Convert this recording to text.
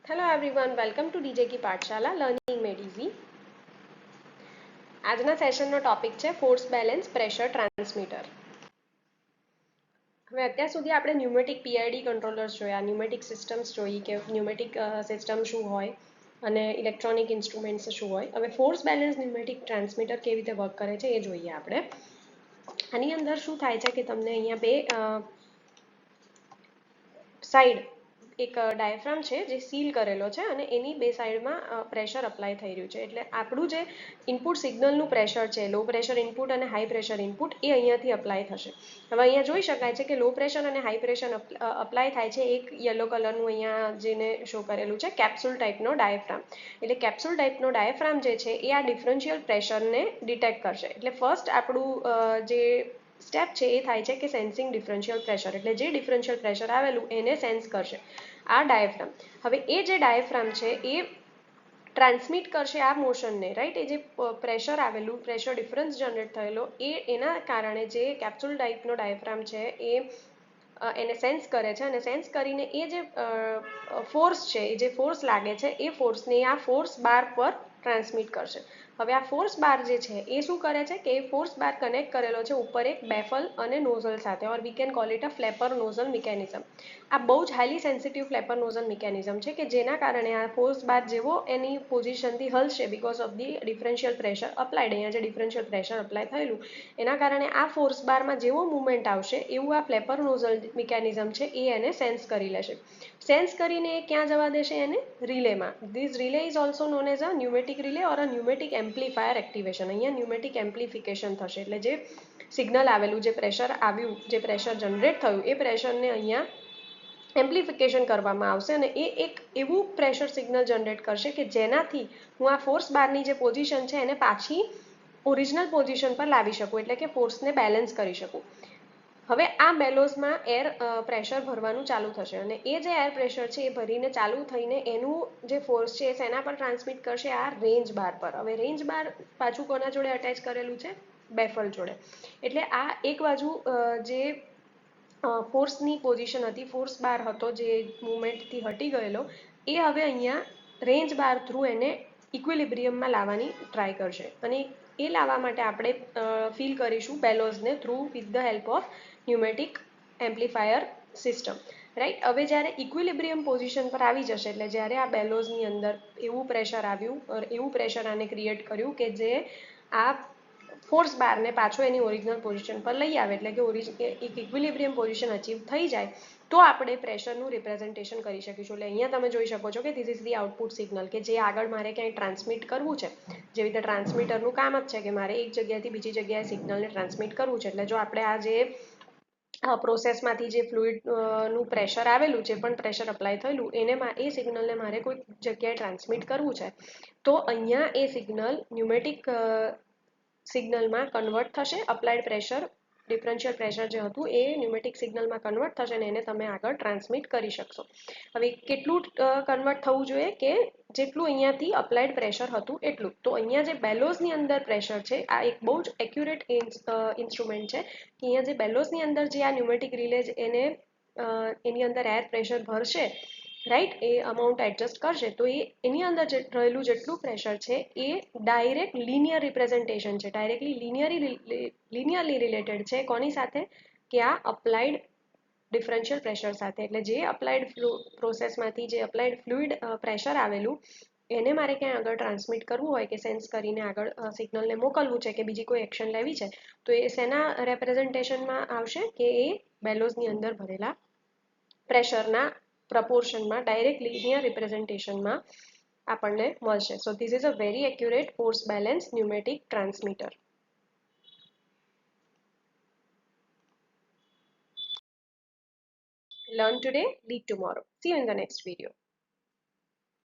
Hello everyone, welcome to DJ की पाठशाला learning made easy. આજના સેશનનો ટોપિક છે ફોર્સ બેલેન્સ પ્રેશર ટ્રાન્સમીટર। હવે અત્યાર સુધી આપણે ન્યુમેટિક પીઆઈડી કંટ્રોલર્સ જોયા, ન્યુમેટિક સિસ્ટમ્સ જોઈ કે ન્યુમેટિક સિસ્ટમ શું હોય અને ઇલેક્ટ્રોનિક ઇન્સ્ટ્રુમેન્ટ્સ શું હોય। હવે ફોર્સ બેલેન્સ ન્યુમેટિક ટ્રાન્સમીટર કેવી રીતે વર્ક કરે છે એ જોઈએ આપણે। આની અંદર શું થાય છે કે તમને અહીંયા બે સાઈડ એક ડાયાફ્રામ છે જે સીલ કરેલો છે અને એની બે સાઈડમાં પ્રેશર અપ્લાય થઈ રહ્યું છે। એટલે આપણું જે ઇનપુટ સિગ્નલનું પ્રેશર છે, લો પ્રેશર ઇનપુટ અને હાઈ પ્રેશર ઇનપુટ, એ અહીંયાથી અપ્લાય થશે। હવે અહીંયા જોઈ શકાય છે કે લો પ્રેશર અને હાઈ પ્રેશર અપ્લાય થાય છે એક યલો કલરનું અહીંયા જેને શો કરેલું છે કેપ્સ્યુલ ટાઈપનો ડાયાફ્રામ। એટલે કેપ્સ્યુલ ટાઈપનો ડાયાફ્રામ જે છે એ આ ડિફરન્શિયલ પ્રેશરને ડિટેક્ટ કરશે। એટલે ફર્સ્ટ આપણું જે સ્ટેપ છે એ થાય છે કે સેન્સિંગ ડિફરન્શિયલ પ્રેશર, એટલે જે ડિફરન્શિયલ પ્રેશર આવેલું એને સેન્સ કરશે આ ડાયાફ્રામ। હવે એ જે ડાયાફ્રામ છે એ ટ્રાન્સમિટ કરશે આ મોશનને, રાઈટ। એ જે પ્રેશર આવેલું, પ્રેશર ડિફરન્સ જનરેટ થયેલો એના કારણે જે કેપ્સ્યુલ ટાઈપનો ડાયાફ્રામ છે એ એને સેન્સ કરે છે અને સેન્સ કરીને એ જે ફોર્સ છે, એ જે ફોર્સ લાગે છે એ ફોર્સને આ ફોર્સ બાર પર ટ્રાન્સમિટ કરશે। હવે આ ફોર્સ બાર જે છે એ શું કરે છે કે એ ફોર્સ બાર કનેક્ટ કરેલો છે ઉપર એક બેફલ અને નોઝલ સાથે, or we can call it a flapper nozzle mechanism. આ બહુ જ highly sensitive flapper nozzle mechanism છે કે જેના કારણે આ ફોર્સ બાર જેવો એની પોઝિશનથી હલશે because of the differential pressure applied, અહીંયા જે ડિફરન્શિયલ પ્રેશર અપ્લાય થયેલું એના કારણે આ ફોર્સ બારમાં જેવો મુવમેન્ટ આવશે એવું આ ફ્લેપર નોઝલ મિકેનિઝમ છે એ એને સેન્સ કરી લેશે। સેન્સ કરીને એ ક્યાં જવા દેશે? એને રિલેમાં। This relay is also known as a pneumatic relay or a pneumatic amplifier activation. અહીંયા ન્યુમેટિક એમ્પ્લિફિકેશન થશે, એટલે જે સિગ્નલ આવેલું, જે પ્રેશર આવ્યું, જે પ્રેશર જનરેટ થયું એ પ્રેશરને અહીંયા એમ્પ્લિફિકેશન કરવામાં આવશે અને એ એક એવું પ્રેશર સિગ્નલ જનરેટ કરશે કે જેનાથી હું આ ફોર્સ બારની જે પોઝિશન છે એને પાછી ઓરિજિનલ પોઝિશન પર લાવી શકું, એટલે કે ફોર્સને બેલેન્સ કરી શકું। હવે આ બેલોઝમાં એર પ્રેશર ભરવાનું ચાલુ થશે અને એ જે એર પ્રેશર છે એ ભરીને ચાલુ થઈને એનું જે ફોર્સ છે એ શેના પર ટ્રાન્સમિટ કરશે? આ રેન્જ બાર પર। હવે રેન્જ બાર પાછું કોના જોડે અટેચ કરેલું છે? બેફલ જોડે। એટલે આ એક બાજુ જે ફોર્સની પોઝિશન હતી, ફોર્સ બાર હતો જે મુવમેન્ટથી હટી ગયેલો, એ હવે અહીંયા રેન્જ બાર થ્રુ એને ઇક્વિલિબ્રિયમમાં લાવવાની ટ્રાય કરશે અને એ લાવવા માટે આપણે ફીલ કરીશું બેલોઝને through with the help of pneumatic amplifier system, right. હવે જ્યારે ઇક્વિલિબ્રિયમ પોઝિશન પર આવી જશે, એટલે જ્યારે આ બેલોઝની અંદર એવું પ્રેશર આવ્યું, એવું પ્રેશર આને ક્રિએટ કર્યું કે જે આ ફોર્સ બારને પાછો એની ઓરિજિનલ પોઝિશન પર લઈ આવે, એટલે કે એક ઇક્વિલિબ્રિયમ પોઝિશન અચીવ થઈ જાય તો આપણે પ્રેશરનું રિપ્રેઝન્ટેશન કરી શકીશું। એટલે અહીંયા તમે જોઈ શકો છો કે this is the output signal કે જે આગળ મારે ક્યાંય ટ્રાન્સમિટ કરવું છે, જેવી રીતે ટ્રાન્સમીટરનું કામ જ છે કે મારે એક જગ્યાએથી બીજી જગ્યાએ સિગ્નલને ટ્રાન્સમિટ કરવું છે। એટલે જો આપણે આ જે પ્રોસેસમાંથી જે ફ્લુઇડનું પ્રેશર આવેલું, જે પણ પ્રેશર અપ્લાય થયેલું એને એ સિગ્નલને મારે કોઈ જગ્યાએ ટ્રાન્સમિટ કરવું છે તો અહીંયા એ સિગ્નલ ન્યુમેટિક સિગ્નલમાં કન્વર્ટ થશે। અપ્લાઇડ પ્રેશર, ડિફરન્શિયલ પ્રેશર જે હતું એ ન્યુમેટિક સિગ્નલમાં કન્વર્ટ થશે અને એને તમે આગળ ટ્રાન્સમિટ કરી શકશો। હવે કેટલું કન્વર્ટ થવું જોઈએ? કે જેટલું અહીંયાથી અપ્લાઇડ પ્રેશર હતું એટલું। તો અહીંયા જે બેલોઝની અંદર પ્રેશર છે, આ એક બહુ જ એક્યુરેટ ઇન્સ્ટ્રુમેન્ટ છે કે અહીંયા જે બેલોઝની અંદર જે આ ન્યુમેટિક રિલે એને એની અંદર એર પ્રેશર ભરશે, રાઈટ, એ અમાઉન્ટ એડજસ્ટ કરશે તો એની અંદર રહેલું જેટલું પ્રેશર છે એ ડાયરેક્ટ લિનિયર રિપ્રેઝન્ટેશન છે, ડાયરેક્ટલી લિનિયરલી રિલેટેડ છે કોની સાથે? કે આ અપ્લાઇડ ડિફરન્શિયલ પ્રેશર સાથે। એટલે જે અપ્લાઇડ પ્રોસેસમાંથી જે અપ્લાઇડ ફ્લુઇડ પ્રેશર આવેલું એને મારે ક્યાંય આગળ ટ્રાન્સમિટ કરવું હોય કે સેન્સ કરીને આગળ સિગ્નલને મોકલવું છે કે બીજી કોઈ એક્શન લેવી છે તો એ શેના રેપ્રેઝન્ટેશનમાં આવશે? કે એ બેલોઝની અંદર ભરેલા પ્રેશરના પ્રપોર્શનમાં ડાયરેક્ટ લિનિયર રિપ્રેઝન્ટેશનમાં આપણને મળશે। So this is a very accurate force balance pneumatic transmitter. Learn today, lead tomorrow. See you in the next video.